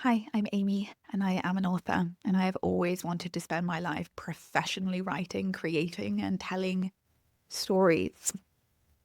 Hi, I'm Amy, and I am an author, and I have always wanted to spend my life professionally writing, creating, and telling stories.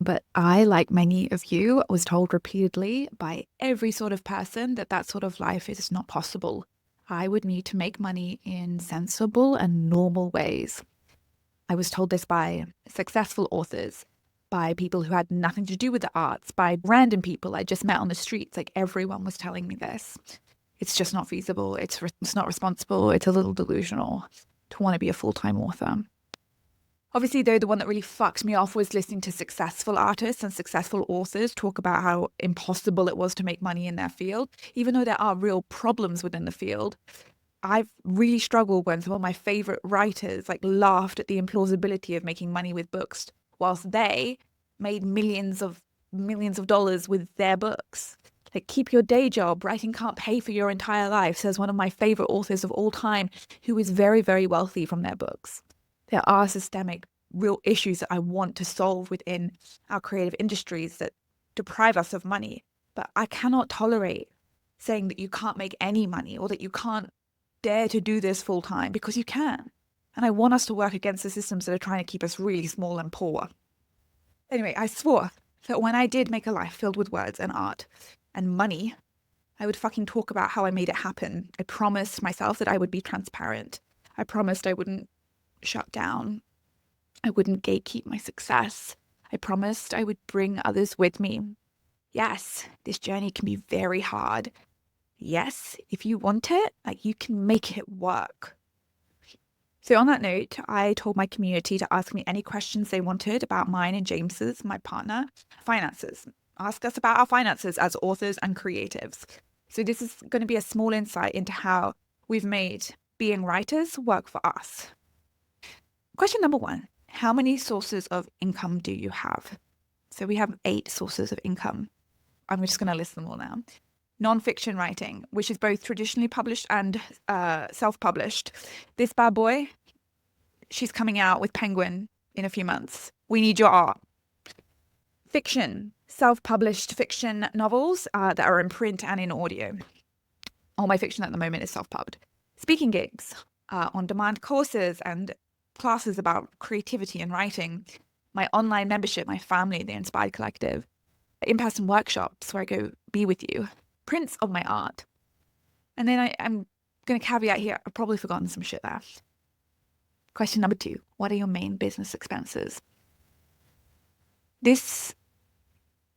But I, like many of you, was told repeatedly by every sort of person that that sort of life is not possible. I would need to make money in sensible and normal ways. I was told this by successful authors, by people who had nothing to do with the arts, by random people I just met on the streets. Like everyone was telling me this. It's just not feasible. It's not responsible. It's a little delusional to want to be a full-time author. Obviously, though, the one that really fucked me off was listening to successful artists and successful authors talk about how impossible it was to make money in their field, even though there are real problems within the field. I've really struggled when some of my favorite writers laughed at the implausibility of making money with books, whilst they made millions of dollars with their books. Keep your day job. Writing can't pay for your entire life, says one of my favorite authors of all time, who is very, very wealthy from their books. There are systemic, real issues that I want to solve within our creative industries that deprive us of money. But I cannot tolerate saying that you can't make any money or that you can't dare to do this full time, because you can. And I want us to work against the systems that are trying to keep us really small and poor. Anyway, I swore that when I did make a life filled with words and art and money, I would fucking talk about how I made it happen. I promised myself that I would be transparent. I promised I wouldn't shut down. I wouldn't gatekeep my success. I promised I would bring others with me. Yes, this journey can be very hard. Yes, if you want it, you can make it work. So on that note, I told my community to ask me any questions they wanted about mine and James's, my partner, finances. Ask us about our finances as authors and creatives. So this is going to be a small insight into how we've made being writers work for us. Question number 1, how many sources of income do you have? So we have 8 sources of income. I'm just going to list them all now. Non-fiction writing, which is both traditionally published and self-published. This bad boy, she's coming out with Penguin in a few months. We need your art. Fiction, self-published fiction novels that are in print and in audio. All my fiction at the moment is self-pubbed. Speaking gigs, on-demand courses and classes about creativity and writing. My online membership, my family, the Inspired Collective. In-person workshops where I go be with you. Prints of my art. And then I'm going to caveat here, I've probably forgotten some shit there. Question number 2, what are your main business expenses? This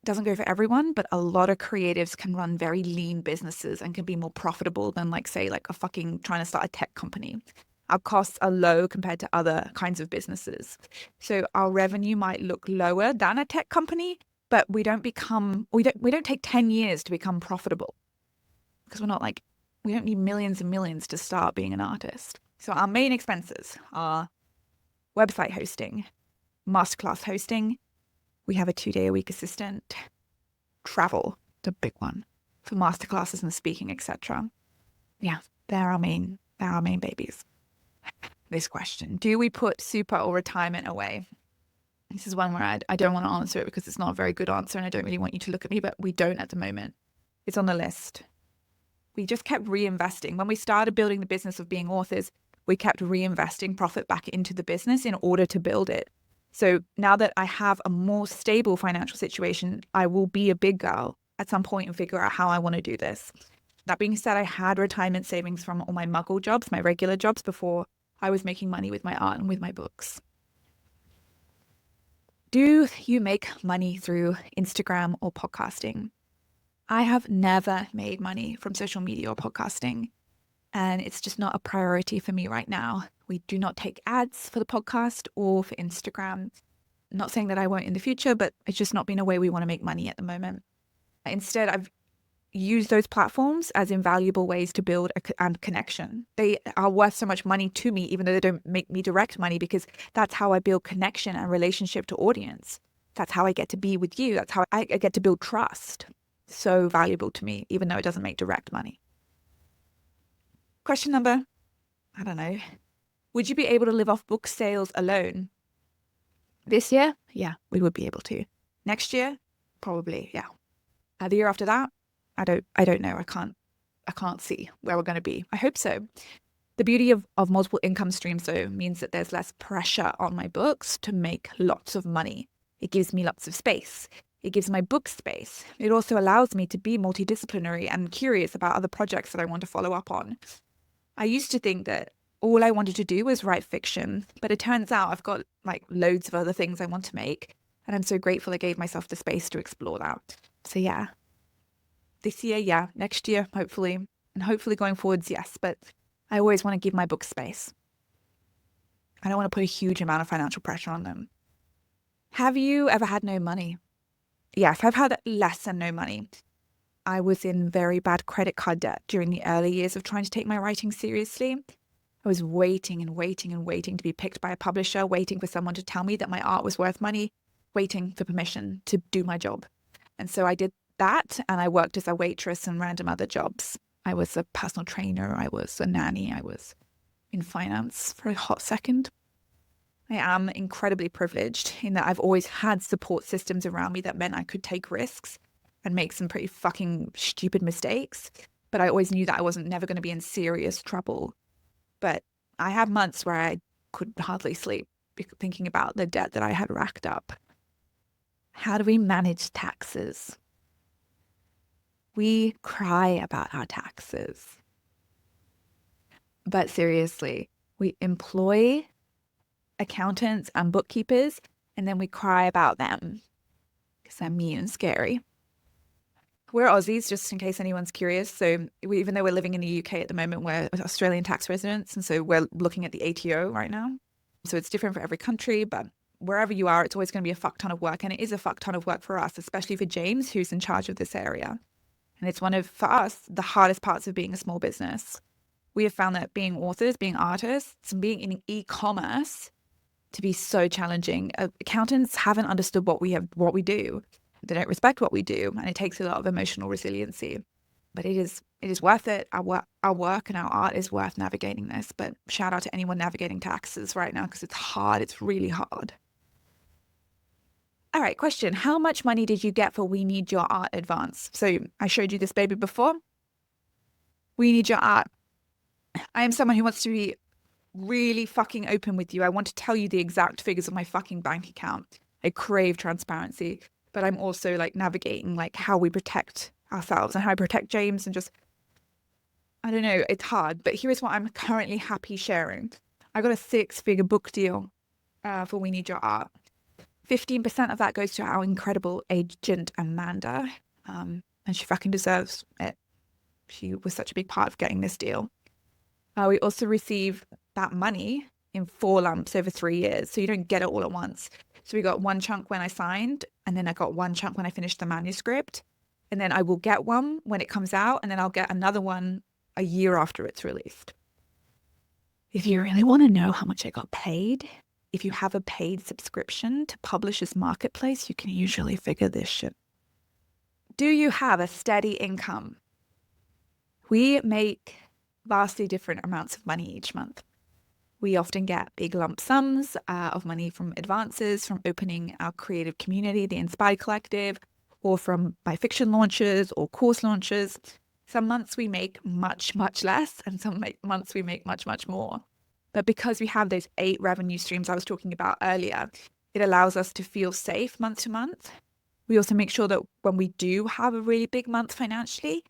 doesn't go for everyone, but a lot of creatives can run very lean businesses and can be more profitable than a fucking trying to start a tech company. Our costs are low compared to other kinds of businesses. So our revenue might look lower than a tech company, but we don't take 10 years to become profitable, because we don't need millions and millions to start being an artist. So our main expenses are website hosting, masterclass hosting. We have a 2-day-a-week assistant. Travel, the big one, for masterclasses and speaking, etc. Yeah, they're our main babies. This question, do we put super or retirement away? This is one where I don't want to answer it because it's not a very good answer and I don't really want you to look at me, but we don't at the moment. It's on the list. We just kept reinvesting. When we started building the business of being authors, we kept reinvesting profit back into the business in order to build it. So now that I have a more stable financial situation, I will be a big girl at some point and figure out how I want to do this. That being said, I had retirement savings from all my muggle jobs, my regular jobs, before I was making money with my art and with my books. Do you make money through Instagram or podcasting? I have never made money from social media or podcasting, and it's just not a priority for me right now. We do not take ads for the podcast or for Instagram. Not saying that I won't in the future, but it's just not been a way we want to make money at the moment. Instead, I've used those platforms as invaluable ways to build a connection. They are worth so much money to me, even though they don't make me direct money, because that's how I build connection and relationship to audience. That's how I get to be with you. That's how I get to build trust. So valuable to me, even though it doesn't make direct money. Question number, I don't know. Would you be able to live off book sales alone? This year? Yeah, we would be able to. Next year? Probably, yeah. The year after that? I don't know. I can't see where we're going to be. I hope so. The beauty of multiple income streams, though, means that there's less pressure on my books to make lots of money. It gives me lots of space. It gives my book space. It also allows me to be multidisciplinary and curious about other projects that I want to follow up on. I used to think that all I wanted to do was write fiction, but it turns out I've got like loads of other things I want to make. And I'm so grateful I gave myself the space to explore that. So yeah, this year, yeah, next year, hopefully, and hopefully going forwards, yes. But I always want to give my books space. I don't want to put a huge amount of financial pressure on them. Have you ever had no money? Yes, I've had less than no money. I was in very bad credit card debt during the early years of trying to take my writing seriously. I was waiting and waiting and waiting to be picked by a publisher, waiting for someone to tell me that my art was worth money, waiting for permission to do my job. And so I did that, and I worked as a waitress and random other jobs. I was a personal trainer, I was a nanny, I was in finance for a hot second. I am incredibly privileged in that I've always had support systems around me that meant I could take risks and make some pretty fucking stupid mistakes. But I always knew that I wasn't never going to be in serious trouble. But I had months where I could hardly sleep thinking about the debt that I had racked up. How do we manage taxes? We cry about our taxes. But seriously, we employ accountants and bookkeepers, and then we cry about them because they're mean and scary. We're Aussies, just in case anyone's curious. So even though we're living in the UK at the moment, we're Australian tax residents. And so we're looking at the ATO right now. So it's different for every country, but wherever you are, it's always going to be a fuck ton of work. And it is a fuck ton of work for us, especially for James, who's in charge of this area. And it's one of, for us, the hardest parts of being a small business. We have found that being authors, being artists, and being in e-commerce to be so challenging. Accountants haven't understood what we do. They don't respect what we do, and it takes a lot of emotional resiliency. But it is worth it. Our work and our art is worth navigating this. But shout out to anyone navigating taxes right now because it's hard. It's really hard. All right, question. How much money did you get for We Need Your Art advance? So I showed you this baby before. We Need Your Art. I am someone who wants to be really fucking open with you. I want to tell you the exact figures of my fucking bank account. I crave transparency. But I'm also like navigating like how we protect ourselves and how I protect James and just, I don't know, it's hard. But here's what I'm currently happy sharing. I got a 6-figure book deal for We Need Your Art. 15% of that goes to our incredible agent, Amanda. And she fucking deserves it. She was such a big part of getting this deal. We also receive that money in 4 lumps over 3 years. So you don't get it all at once. So we got one chunk when I signed, and then I got one chunk when I finished the manuscript. And then I will get one when it comes out, and then I'll get another one a year after it's released. If you really want to know how much I got paid, if you have a paid subscription to Publishers Marketplace, you can usually figure this shit. Do you have a steady income? We make vastly different amounts of money each month. We often get big lump sums of money from advances, from opening our creative community, the Inspired Collective, or from my fiction launches or course launches. Some months we make much, much less, and some months we make much, much more. But because we have those 8 revenue streams I was talking about earlier, it allows us to feel safe month to month. We also make sure that when we do have a really big month financially,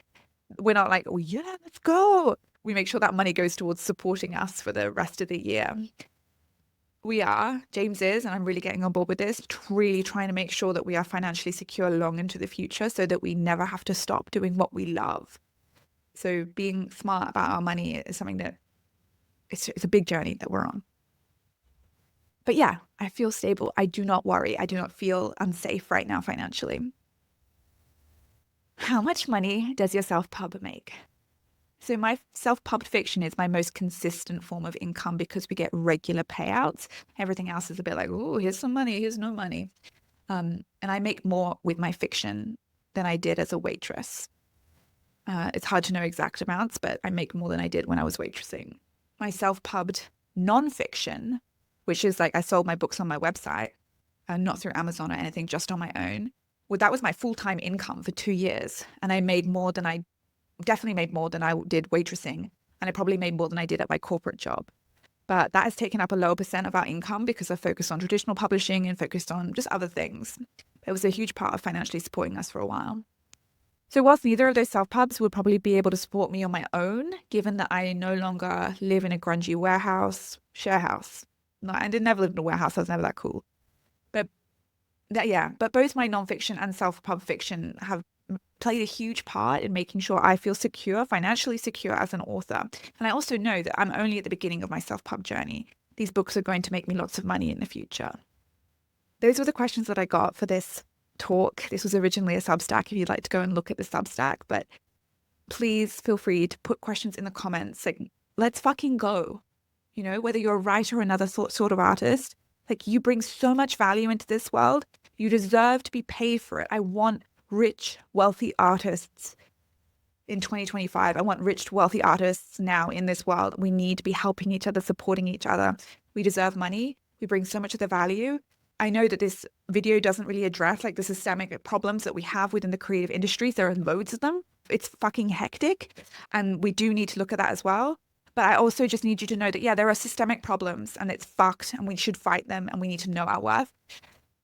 we're not like, oh yeah, let's go. We make sure that money goes towards supporting us for the rest of the year. James is, and I'm really getting on board with this, really trying to make sure that we are financially secure long into the future so that we never have to stop doing what we love. So being smart about our money is something that it's a big journey that we're on. But yeah, I feel stable. I do not worry. I do not feel unsafe right now financially. How much money does your self-pub make? So my self-pubbed fiction is my most consistent form of income because we get regular payouts. Everything else is a bit like, oh, here's some money, here's no money. And I make more with my fiction than I did as a waitress. It's hard to know exact amounts, but I make more than I did when I was waitressing. My self-pubbed nonfiction, which is like I sold my books on my website, not through Amazon or anything, just on my own. Well, that was my full-time income for 2 years. And I made more than I definitely made more than I did waitressing. And I probably made more than I did at my corporate job. But that has taken up a lower percent of our income because I focused on traditional publishing and focused on just other things. It was a huge part of financially supporting us for a while. So whilst neither of those self-pubs would probably be able to support me on my own, given that I no longer live in a grungy warehouse, share house. No, I did never live in a warehouse. I was never that cool. But but both my nonfiction and self-pub fiction have played a huge part in making sure I feel secure, financially secure as an author. And I also know that I'm only at the beginning of my self-pub journey. These books are going to make me lots of money in the future. Those were the questions that I got for this talk. This was originally a Substack if you'd like to go and look at the Substack, but please feel free to put questions in the comments. Like, let's fucking go. You know, whether you're a writer or another sort of artist, like you bring so much value into this world. You deserve to be paid for it. I want rich, wealthy artists in 2025. I want rich, wealthy artists now in this world. We need to be helping each other, supporting each other. We deserve money. We bring so much of the value. I know that this video doesn't really address like the systemic problems that we have within the creative industries. There are loads of them. It's fucking hectic. And we do need to look at that as well. But I also just need you to know that, yeah, there are systemic problems and it's fucked and we should fight them and we need to know our worth.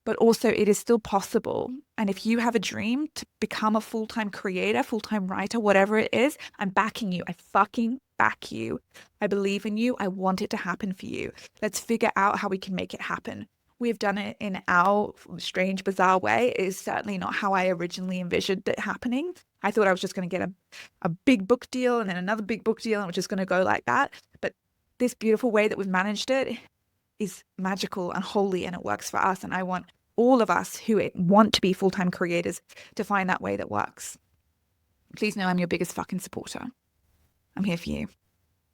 But also it is still possible. And if you have a dream to become a full-time creator, full-time writer, whatever it is, I'm backing you. I fucking back you. I believe in you. I want it to happen for you. Let's figure out how we can make it happen. We've done it in our strange, bizarre way. It is certainly not how I originally envisioned it happening. I thought I was just going to get a big book deal and then another big book deal and we're just going to go like that. But this beautiful way that we've managed it is magical and holy and it works for us. And I want all of us who want to be full-time creators to find that way that works. Please know I'm your biggest fucking supporter. I'm here for you.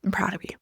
I'm proud of you.